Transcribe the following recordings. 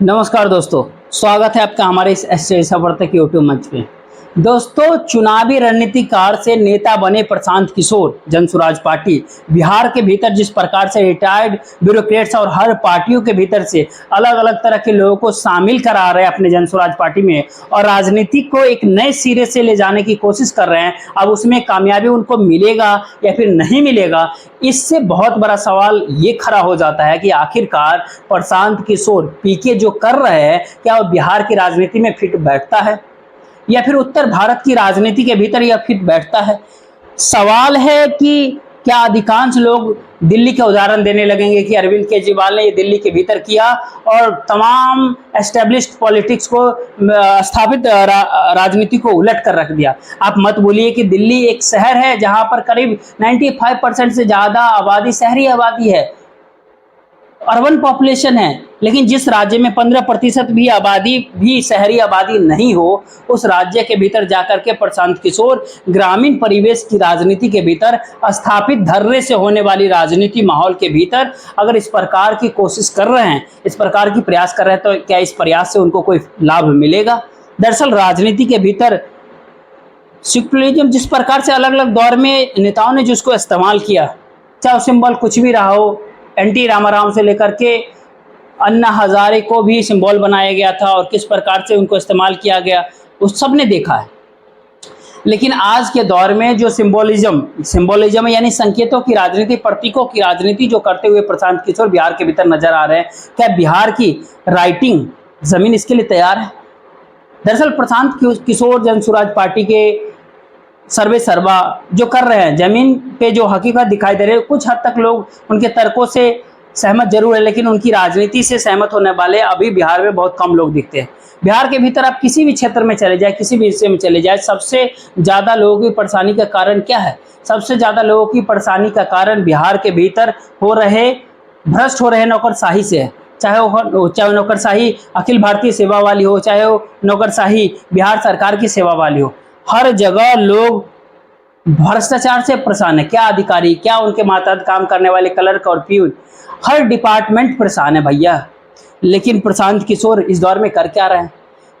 नमस्कार दोस्तों, स्वागत है आपका हमारे इस एस वर्तक यूट्यूब मंच पे। दोस्तों, चुनावी रणनीतिकार से नेता बने प्रशांत किशोर जनसुराज पार्टी बिहार के भीतर जिस प्रकार से रिटायर्ड ब्यूरोक्रेट्स और हर पार्टियों के भीतर से अलग अलग तरह के लोगों को शामिल करा रहे हैं अपने जनसुराज पार्टी में और राजनीति को एक नए सिरे से ले जाने की कोशिश कर रहे हैं। अब उसमें कामयाबी उनको मिलेगा या फिर नहीं मिलेगा, इससे बहुत बड़ा सवाल ये खड़ा हो जाता है कि आखिरकार प्रशांत किशोर पीके जो कर रहे हैं, क्या वो बिहार की राजनीति में फिट बैठता है या फिर उत्तर भारत की राजनीति के भीतर यह फिट बैठता है। सवाल है कि क्या अधिकांश लोग दिल्ली के उदाहरण देने लगेंगे कि अरविंद केजरीवाल ने ये दिल्ली के भीतर किया और तमाम एस्टेब्लिश्ड पॉलिटिक्स को स्थापित राजनीति को उलट कर रख दिया। आप मत बोलिए कि दिल्ली एक शहर है जहां पर करीब 95% से ज्यादा आबादी शहरी आबादी है, अर्बन पॉपुलेशन है, लेकिन जिस राज्य में 15% भी आबादी भी शहरी आबादी नहीं हो, उस राज्य के भीतर जाकर के प्रशांत किशोर ग्रामीण परिवेश की राजनीति के भीतर स्थापित धर्रे से होने वाली राजनीति माहौल के भीतर अगर इस प्रकार की कोशिश कर रहे हैं, इस प्रकार की प्रयास कर रहे हैं, तो क्या इस प्रयास से उनको कोई लाभ मिलेगा? दरअसल राजनीति के भीतर सेक्युलरिज्म जिस प्रकार से अलग अलग दौर में नेताओं ने जिसको इस्तेमाल किया, चाहे सिंबल कुछ भी रहा हो, एनटी रामाराव से लेकर के अन्ना हजारे को भी सिंबल बनाया गया था और किस प्रकार से उनको इस्तेमाल किया गया, उस सब ने देखा है। लेकिन आज के दौर में जो सिंबोलिज्म यानी संकेतों की राजनीति, प्रतीकों की राजनीति जो करते हुए प्रशांत किशोर बिहार के भीतर नजर आ रहे हैं, क्या बिहार की राइटिंग जमीन इसके लिए तैयार है? दरअसल प्रशांत किशोर जनसुराज पार्टी के सर्वे सर्वा जो कर रहे हैं, जमीन पे जो हकीकत दिखाई दे रही है, कुछ हद तक लोग उनके तर्कों से सहमत जरूर है, लेकिन उनकी राजनीति से सहमत होने वाले अभी बिहार में बहुत कम लोग दिखते हैं। बिहार के भीतर आप किसी भी क्षेत्र में चले जाए, किसी भी हिस्से में चले जाए, सबसे ज़्यादा लोगों की परेशानी का कारण क्या है? सबसे ज़्यादा लोगों की परेशानी का कारण बिहार के भीतर भ्रष्ट हो रहे नौकरशाही से है। चाहे वो नौकरशाही अखिल भारतीय सेवा वाली हो, चाहे वो नौकरशाही बिहार सरकार की सेवा वाली हो, हर जगह लोग भ्रष्टाचार से परेशान है। क्या अधिकारी, क्या उनके मातहत काम करने वाले क्लर्क और प्यून, हर डिपार्टमेंट परेशान है भैया। लेकिन प्रशांत किशोर इस दौर में कर क्या रहे हैं?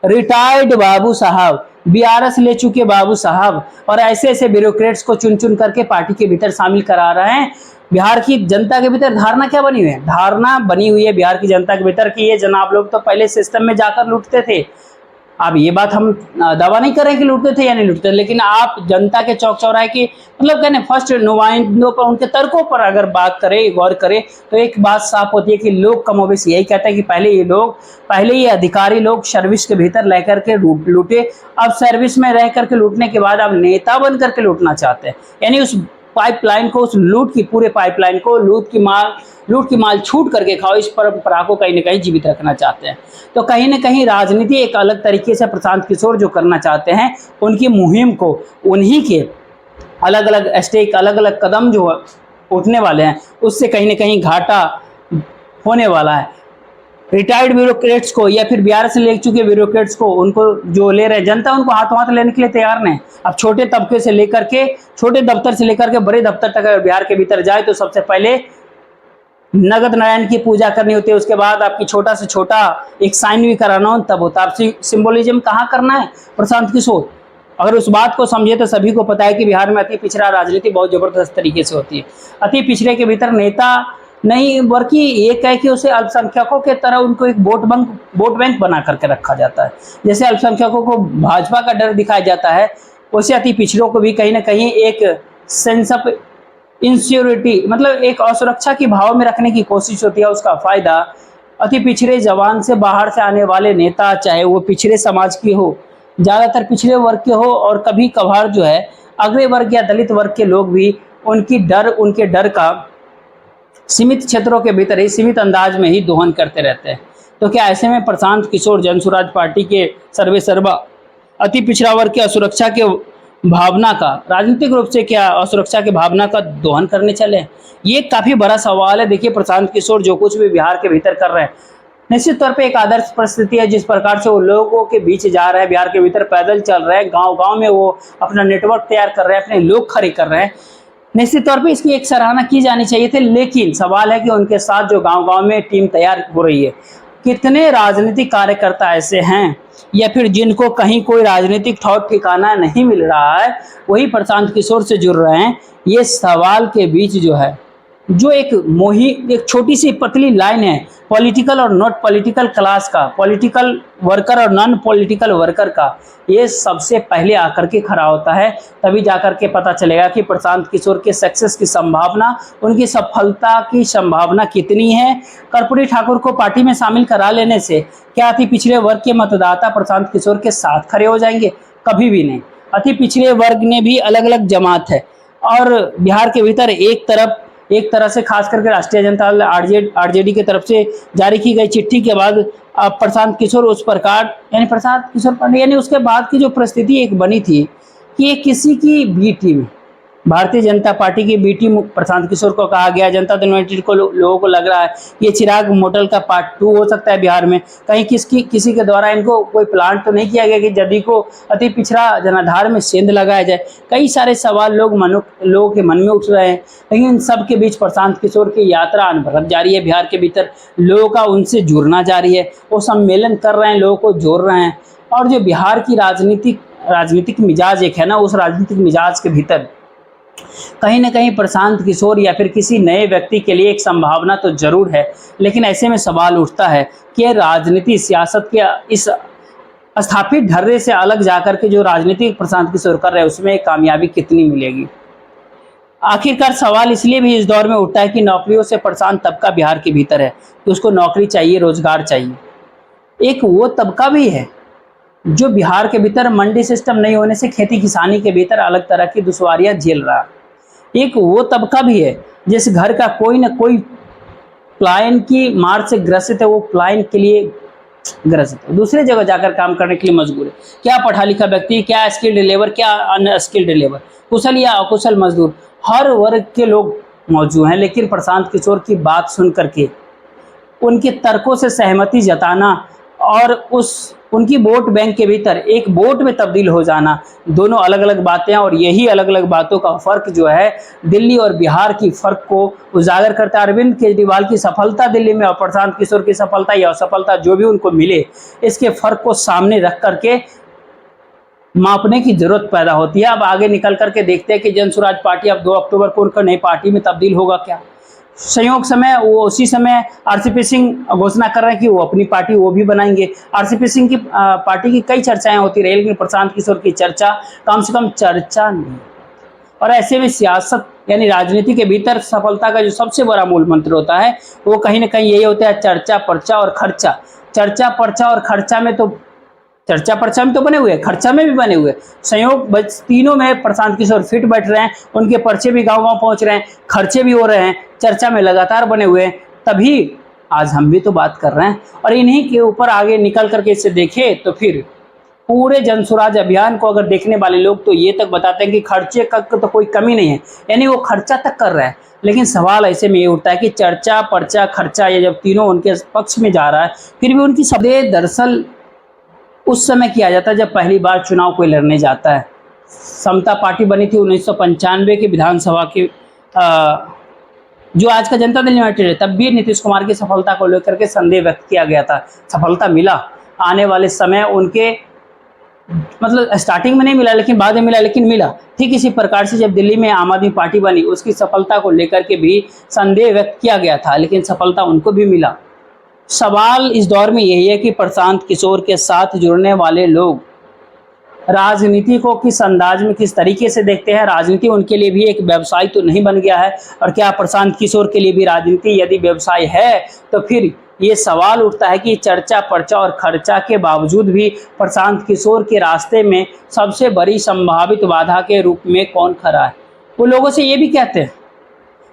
रिटायर्ड बाबू साहब, बीआरएस ले चुके बाबू साहब और ऐसे ऐसे ब्यूरोक्रेट्स को चुन चुन करके पार्टी के भीतर शामिल करा रहे हैं। बिहार की जनता के भीतर धारणा क्या बनी हुई है? धारणा बनी हुई है बिहार की जनता के भीतर कि ये जनाब लोग तो पहले सिस्टम में जाकर लूटते थे। अब ये बात हम दावा नहीं कर रहे कि लूटते थे या नहीं लूटते, लेकिन आप जनता के चौक चौराहे की मतलब कहने फर्स्ट नुमाइंदों पर, उनके तर्कों पर अगर बात करें, गौर करें, तो एक बात साफ होती है कि लोग कमोबेश यही कहते हैं कि पहले ये अधिकारी लोग सर्विस के भीतर रह करके लूटे, अब सर्विस में रह करके लूटने के बाद अब नेता बन करके लूटना चाहते हैं। यानी उस पाइपलाइन को, उस लूट की पूरे पाइपलाइन को, लूट की माल छूट करके खाओ, इस परंपरा को कहीं ना कहीं जीवित रखना चाहते हैं। तो कहीं ना कहीं राजनीति एक अलग तरीके से प्रशांत किशोर जो करना चाहते हैं, उनकी मुहिम को, उन्हीं के अलग अलग स्टेक, अलग अलग कदम जो उठने वाले हैं, उससे कहीं ना कहीं घाटा होने वाला है। रिटायर्ड ब्यूरोक्रेट्स को या फिर बिहार से ले चुके ब्यूरोक्रेट्स को, उनको जो ले रहे जनता, उनको हाथों हाथ लेने के लिए तैयार नहीं। अब छोटे तबके से लेकर के, छोटे दफ्तर से लेकर के बड़े दफ्तर तक अगर बिहार के भीतर जाए तो सबसे पहले नगद नारायण की पूजा करनी होती है, उसके बाद आपकी छोटा से छोटा एक साइन भी कराना हो तब होता है। सिंबोलिज्म कहाँ करना है प्रशांत किशोर? अगर उस बात को समझे तो सभी को पता है कि बिहार में अति पिछड़ा राजनीति बहुत जबरदस्त तरीके से होती है। अति पिछड़े के भीतर नेता नहीं, बल्कि ये कह कि उसे अल्पसंख्यकों के तरह उनको एक वोट बैंक बना करके रखा जाता है। जैसे अल्पसंख्यकों को भाजपा का डर दिखाया जाता है, वैसे अति पिछड़ों को भी कहीं ना कहीं एक सेंस ऑफ इंसिक्योरिटी, मतलब एक असुरक्षा की भाव में रखने की कोशिश होती है। उसका फायदा अति पिछड़े जवान से, बाहर से आने वाले नेता, चाहे वो पिछड़े समाज के हो, ज़्यादातर पिछड़े वर्ग के हो, और कभी कभार जो है अग्रवर्ग वर्ग या दलित वर्ग के लोग भी उनके डर का सीमित क्षेत्रों के भीतर ही, सीमित अंदाज में ही दोहन करते रहते हैं। तो क्या ऐसे में प्रशांत किशोर जनसुराज पार्टी के सर्वे सर्वा अति पिछड़ा वर्ग की असुरक्षा के भावना का, राजनीतिक रूप से क्या असुरक्षा की भावना का दोहन करने चले? ये काफी बड़ा सवाल है। देखिए, प्रशांत किशोर जो कुछ भी बिहार के भीतर कर रहे हैं, निश्चित तौर पे एक आदर्श परिस्थिति है। जिस प्रकार से वो लोगों के बीच जा रहे हैं, बिहार के भीतर पैदल चल रहे हैं, गांव गांव में वो अपना नेटवर्क तैयार कर रहे हैं, अपने लोग खड़े कर रहे हैं, निश्चित तौर पे इसकी एक सराहना की जानी चाहिए थी। लेकिन सवाल है कि उनके साथ जो गांव गांव में टीम तैयार हो रही है, कितने राजनीतिक कार्यकर्ता ऐसे हैं या फिर जिनको कहीं कोई राजनीतिक ठौर ठिकाना नहीं मिल रहा है, वही प्रशांत किशोर से जुड़ रहे हैं? ये सवाल के बीच जो है, जो एक छोटी सी पतली लाइन है पॉलिटिकल और नॉट पॉलिटिकल क्लास का, पॉलिटिकल वर्कर और नॉन पॉलिटिकल वर्कर का, ये सबसे पहले आकर के खड़ा होता है। तभी जाकर के पता चलेगा कि प्रशांत किशोर के सक्सेस की संभावना, उनकी सफलता की संभावना कितनी है। कर्पूरी ठाकुर को पार्टी में शामिल करा लेने से क्या अति पिछड़े वर्ग के मतदाता प्रशांत किशोर के साथ खड़े हो जाएंगे? कभी भी नहीं। अति पिछड़े वर्ग ने भी अलग अलग जमात है, और बिहार के भीतर एक तरह से खास करके राष्ट्रीय जनता दल आरजेडी की तरफ से जारी की गई चिट्ठी के बाद प्रशांत किशोर उस प्रकार प्रशांत किशोर पांडे उसके बाद की जो परिस्थिति एक बनी थी कि ये किसी की B team, Bharatiya Janata party की बी टीम प्रशांत किशोर को कहा गया। जनता दल यूनाइटेड को लोगों को लग रहा है ये चिराग मॉडल का पार्ट 2 हो सकता है बिहार में। कहीं किसी के द्वारा इनको कोई प्लान तो नहीं किया गया कि जदयू को अति पिछड़ा जनाधार में सेंध लगाया जाए। कई सारे सवाल लोगों के मन में उठ रहे हैं, लेकिन इन सब के बीच प्रशांत किशोर की यात्रा अनवरत जारी है। बिहार के भीतर लोगों का उनसे जुड़ना जारी है, वो सम्मेलन कर रहे हैं, लोगों को जोड़ रहे हैं। और जो बिहार की राजनीतिक मिजाज एक है ना, उस राजनीतिक मिजाज के भीतर कहीं ना कहीं प्रशांत किशोर या फिर किसी नए व्यक्ति के लिए एक संभावना तो जरूर है। लेकिन ऐसे में सवाल उठता है कि राजनीति सियासत के इस स्थापित ढर्रे से अलग जाकर के जो राजनीति प्रशांत किशोर कर रहे हैं उसमें कामयाबी कितनी मिलेगी? आखिरकार सवाल इसलिए भी इस दौर में उठता है कि नौकरियों से परेशान तबका बिहार के भीतर है कि उसको नौकरी चाहिए, रोजगार चाहिए। एक वो तबका भी है जो बिहार के भीतर मंडी सिस्टम नहीं होने से खेती किसानी के भीतर अलग तरह की दुश्वारियां झेल रहा है। एक वो तबका भी है जिस घर का कोई ना कोई पलायन की मार से ग्रसित है, वो पलायन के लिए ग्रसित है, दूसरी जगह जाकर काम करने के लिए मजबूर है। क्या पढ़ा लिखा व्यक्ति, क्या स्किल्ड लेबर, क्या अनस्किल्ड लेबर, कुशल या अकुशल मजदूर, हर वर्ग के लोग मौजूद हैं। लेकिन प्रशांत किशोर की बात सुन करके उनके तर्कों से सहमति जताना और उनकी वोट बैंक के भीतर एक वोट में तब्दील हो जाना, दोनों अलग अलग बातें हैं। और यही अलग अलग बातों का फर्क जो है दिल्ली और बिहार की फर्क को उजागर करता है। अरविंद केजरीवाल की सफलता दिल्ली में और प्रशांत किशोर की सफलता या असफलता जो भी उनको मिले, इसके फर्क को सामने रख करके मापने की जरूरत पैदा होती है। अब आगे निकल करके देखते हैं कि जन स्वराज पार्टी अब 2 अक्टूबर को उनका नई पार्टी में तब्दील होगा क्या। संयोग समय वो उसी समय आरसीपी सिंह घोषणा कर रहे हैं कि वो अपनी पार्टी वो भी बनाएंगे। आरसीपी सिंह की पार्टी की कई चर्चाएं होती रही, लेकिन प्रशांत किशोर की चर्चा कम से कम चर्चा नहीं। और ऐसे में सियासत यानी राजनीति के भीतर सफलता का जो सबसे बड़ा मूल मंत्र होता है वो कहीं ना कहीं यही होता है चर्चा, पर्चा और खर्चा। चर्चा, पर्चा और खर्चा में तो चर्चा पर्चा में तो बने हुए, खर्चा में भी बने हुए। संयोग तीनों में प्रशांत किशोर फिट बैठ रहे हैं, उनके पर्चे भी गाँव पहुंच रहे हैं, खर्चे भी हो रहे हैं, चर्चा में लगातार बने हुए हैं। तभी आज हम भी तो बात कर रहे हैं। और इन्हीं के ऊपर आगे निकल करके इसे देखें तो फिर पूरे जन स्वराज अभियान को अगर देखने वाले लोग तो ये तक बताते हैं कि खर्चे का तो कोई कमी नहीं है, यानी वो खर्चा तक कर रहा है। लेकिन सवाल ऐसे में ये उठता है कि चर्चा, पर्चा, खर्चा ये जब तीनों उनके पक्ष में जा रहा है, फिर भी उनकी शब्द दरअसल उस समय किया जाता है जब पहली बार चुनाव कोई लड़ने जाता है। समता पार्टी बनी थी 1995 की विधानसभा की, जो आज का जनता दल यूनाइटेड है, तब भी नीतीश कुमार की सफलता को लेकर के संदेह व्यक्त किया गया था। सफलता मिला, आने वाले समय उनके मतलब स्टार्टिंग में नहीं मिला लेकिन बाद में मिला, लेकिन मिला। ठीक इसी प्रकार से जब दिल्ली में आम आदमी पार्टी बनी, उसकी सफलता को लेकर के भी संदेह व्यक्त किया गया था, लेकिन सफलता उनको भी मिला। सवाल इस दौर में यही है कि प्रशांत किशोर के साथ जुड़ने वाले लोग राजनीति को किस अंदाज में, किस तरीके से देखते हैं। राजनीति उनके लिए भी एक व्यवसाय तो नहीं बन गया है, और क्या प्रशांत किशोर के लिए भी राजनीति यदि व्यवसाय है तो फिर ये सवाल उठता है कि चर्चा, पर्चा और खर्चा के बावजूद भी प्रशांत किशोर के रास्ते में सबसे बड़ी संभावित बाधा के रूप में कौन खड़ा है। वो लोगों से ये भी कहते हैं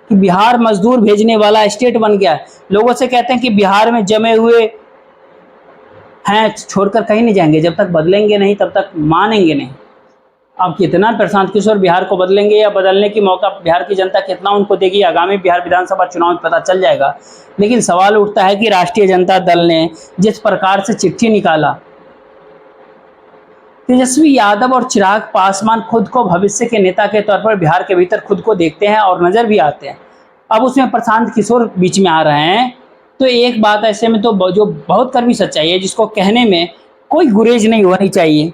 कि बिहार मजदूर भेजने वाला स्टेट बन गया है। लोगों से कहते हैं कि बिहार में जमे हुए हैं छोड़कर कहीं नहीं जाएंगे, जब तक बदलेंगे नहीं तब तक मानेंगे नहीं। अब कितना प्रशांत किशोर बिहार को बदलेंगे या बदलने की मौका बिहार की जनता कितना उनको देगी, आगामी बिहार विधानसभा चुनाव में पता चल जाएगा। लेकिन सवाल उठता है कि राष्ट्रीय जनता दल ने जिस प्रकार से चिट्ठी निकाला, तेजस्वी यादव और चिराग पासवान खुद को भविष्य के नेता के तौर पर बिहार के भीतर खुद को देखते हैं और नजर भी आते हैं। अब उसमें प्रशांत किशोर बीच में आ रहे हैं तो एक बात ऐसे में तो जो बहुत कड़वी सच्चाई है, जिसको कहने में कोई गुरेज नहीं होनी चाहिए।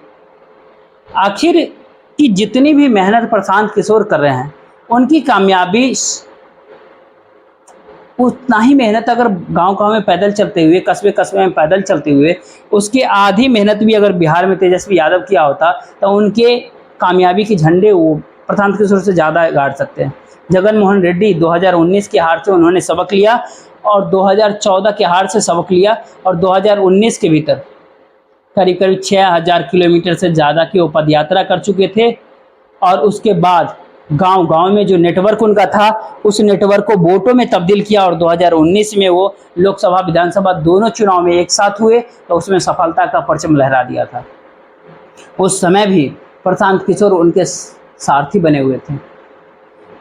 आखिर की जितनी भी मेहनत प्रशांत किशोर कर रहे हैं, उनकी कामयाबी उतना ही मेहनत अगर गांव-गांव में पैदल चलते हुए, कस्बे-कस्बे में पैदल चलते हुए, उसकी आधी मेहनत भी अगर बिहार में तेजस्वी यादव किया होता, तो उनके कामयाबी के झंडे वो प्रशांत किशोर से ज़्यादा गाड़ सकते हैं। जगन मोहन रेड्डी 2019 की हार से उन्होंने सबक लिया और 2014 की हार से सबक लिया और 2019 के भीतर करीब-करीब 6000 किलोमीटर से ज़्यादा की वो पदयात्रा कर चुके थे और उसके बाद गांव-गांव में जो नेटवर्क उनका था, उस नेटवर्क को वोटों में तब्दील किया और 2019 में वो लोकसभा, विधानसभा दोनों चुनाव में एक साथ हुए, तो उसमें सफलता का परचम लहरा दिया था। उस समय भी प्रशांत किशोर उनके सारथी बने हुए थे।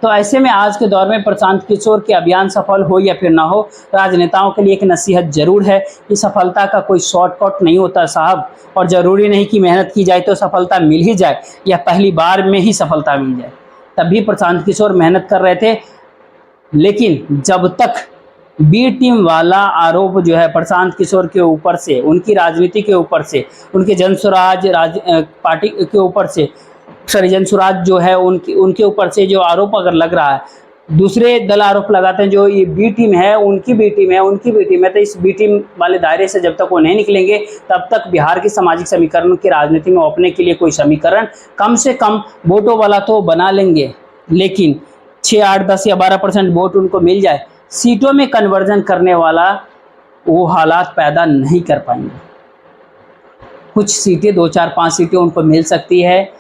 तो ऐसे में आज के दौर में प्रशांत किशोर के अभियान सफल हो या फिर ना हो, राजनेताओं के लिए एक नसीहत जरूर है कि सफलता का कोई शॉर्टकट नहीं होता साहब, और ज़रूरी नहीं कि मेहनत की जाए तो सफलता मिल ही जाए या पहली बार में ही सफलता मिल जाए। तभी प्रशांत किशोर मेहनत कर रहे थे, लेकिन जब तक बी टीम वाला आरोप जो है प्रशांत किशोर के ऊपर से, उनकी राजनीति के ऊपर से, उनके जनसुराज पार्टी के ऊपर से, जनसुराज जो है उनके ऊपर से जो आरोप अगर लग रहा है, दूसरे दल आरोप लगाते हैं जो ये बी टीम है, उनकी बी टीम है, उनकी बी टीम है, तो इस बी टीम वाले दायरे से जब तक वो नहीं निकलेंगे, तब तक बिहार के सामाजिक समीकरण की राजनीति में अपने के लिए कोई समीकरण कम से कम वोटों वाला तो बना लेंगे, लेकिन 6, 8, 10 या 12% वोट उनको मिल जाए, सीटों में कन्वर्जन करने वाला वो हालात पैदा नहीं कर पाएंगे। कुछ सीटें 2, 4, 5 सीटें उनको मिल सकती है,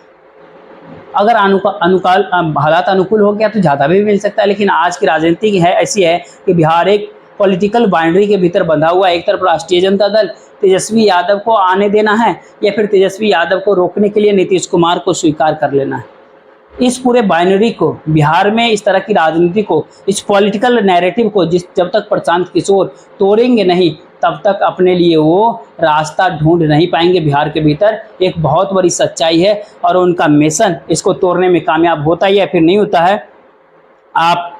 अगर हालात अनुकूल हो गया तो ज़्यादा भी मिल सकता है, लेकिन आज की राजनीति है ऐसी है कि बिहार एक पॉलिटिकल बाउंड्री के भीतर बंधा हुआ है। एक तरफ राष्ट्रीय जनता दल तेजस्वी यादव को आने देना है या फिर तेजस्वी यादव को रोकने के लिए नीतीश कुमार को स्वीकार कर लेना है। इस पूरे बाइनरी को, बिहार में इस तरह की राजनीति को, इस पॉलिटिकल नैरेटिव को जब तक प्रशांत किशोर तोड़ेंगे नहीं, तब तक अपने लिए वो रास्ता ढूंढ नहीं पाएंगे बिहार के भीतर। एक बहुत बड़ी सच्चाई है और उनका मिशन इसको तोड़ने में कामयाब होता है या फिर नहीं होता है। आप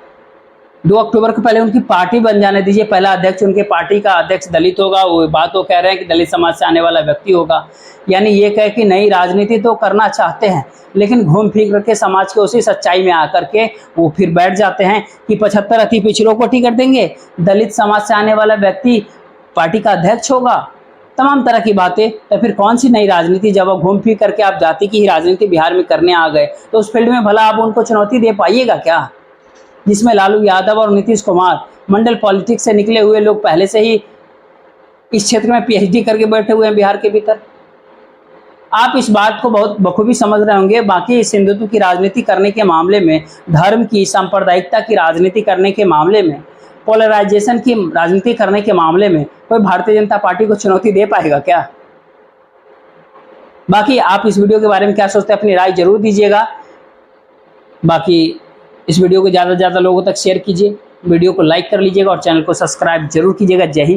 2 अक्टूबर को पहले उनकी पार्टी बन जाने दीजिए, पहला अध्यक्ष उनके पार्टी का अध्यक्ष दलित होगा, वो बात वो कह रहे हैं कि दलित समाज से आने वाला व्यक्ति होगा, यानी ये कह कि नई राजनीति तो करना चाहते हैं, लेकिन घूम फिर करके समाज के उसी सच्चाई में आकर के वो फिर बैठ जाते हैं कि 75 अति पिछड़ों को टिकट देंगे, दलित समाज से आने वाला व्यक्ति पार्टी का अध्यक्ष होगा, तमाम तरह की बातें। तो फिर कौन सी नई राजनीति, जब आप घूम फिर करके आप जाति की ही राजनीति बिहार में करने आ गए, तो उस फील्ड में भला आप उनको चुनौती दे पाइएगा क्या, जिसमें लालू यादव और नीतीश कुमार मंडल पॉलिटिक्स से निकले हुए लोग पहले से ही इस क्षेत्र में पीएचडी करके बैठे हुए हैं बिहार के भीतर। आप इस बात को बहुत बखूबी समझ रहे होंगे। बाकी हिंदुत्व की राजनीति करने के मामले में, धर्म की, सांप्रदायिकता की राजनीति करने के मामले में, पोलराइजेशन की राजनीति करने के मामले में कोई भारतीय जनता पार्टी को चुनौती दे पाएगा क्या? बाकी आप इस वीडियो के बारे में क्या सोचते हैं, अपनी राय जरूर दीजिएगा। बाकी इस वीडियो को ज़्यादा से ज़्यादा लोगों तक शेयर कीजिए, वीडियो को लाइक कर लीजिएगा और चैनल को सब्सक्राइब जरूर कीजिएगा। जय हिंद।